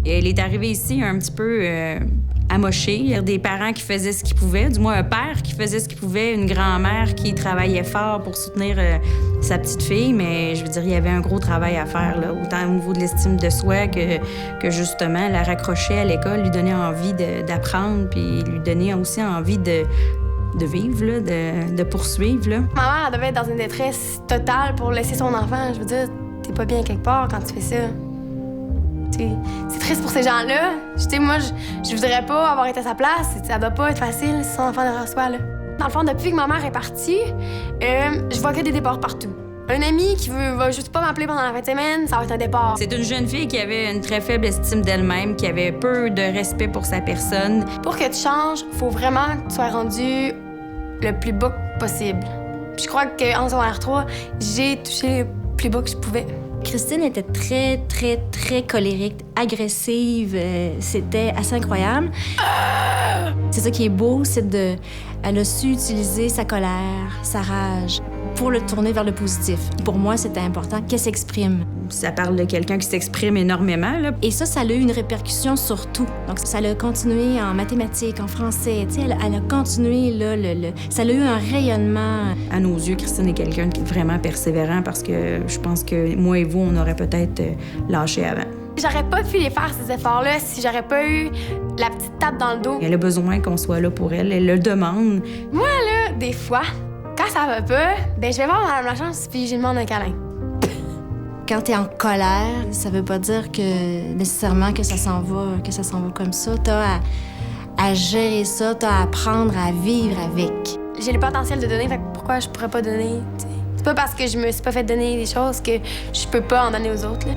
Elle est arrivée ici un petit peu amochée. Il y a des parents qui faisaient ce qu'ils pouvaient, du moins un père qui faisait ce qu'il pouvait, une grand-mère qui travaillait fort pour soutenir sa petite fille, mais je veux dire, il y avait un gros travail à faire, là, autant au niveau de l'estime de soi que justement la raccrocher à l'école, lui donner envie d'apprendre, puis lui donner aussi envie de vivre, là, de poursuivre. Là. Ma mère, elle devait être dans une détresse totale pour laisser son enfant. Je veux dire, t'es pas bien quelque part quand tu fais ça. C'est triste pour ces gens-là. Moi, je voudrais pas avoir été à sa place. Ça doit pas être facile si son enfant derrière soi, là. Dans le fond, depuis que ma mère est partie, je vois que des départs partout. Un ami qui va juste pas m'appeler pendant la fin de semaine, ça va être un départ. C'est une jeune fille qui avait une très faible estime d'elle-même, qui avait peu de respect pour sa personne. Pour que tu changes, faut vraiment que tu sois rendu le plus bas possible. Puis je crois qu'en secondaire 3, j'ai touché le plus bas que je pouvais. Christine était très, très, très colérique, agressive. C'était assez incroyable. C'est ça qui est beau, elle a su utiliser sa colère, sa rage, pour le tourner vers le positif. Pour moi, c'était important qu'elle s'exprime. Ça parle de quelqu'un qui s'exprime énormément, là. Et ça a eu une répercussion sur tout. Donc, ça a continué en mathématiques, en français. Tu sais, elle a continué, là, ça a eu un rayonnement. À nos yeux, Christine est quelqu'un qui est vraiment persévérant parce que je pense que moi et vous, on aurait peut-être lâché avant. J'aurais pas pu les faire, ces efforts-là, si j'aurais pas eu la petite tape dans le dos. Elle a besoin qu'on soit là pour elle. Elle le demande. Moi, là, des fois, quand ça va pas, je vais voir Madame Lachance puis je lui demande un câlin. Quand t'es en colère, ça veut pas dire que nécessairement que ça s'en va comme ça. T'as à gérer ça, t'as à apprendre à vivre avec. J'ai le potentiel de donner, fait que pourquoi je pourrais pas donner, t'sais? C'est pas parce que je me suis pas fait donner des choses que je peux pas en donner aux autres, là.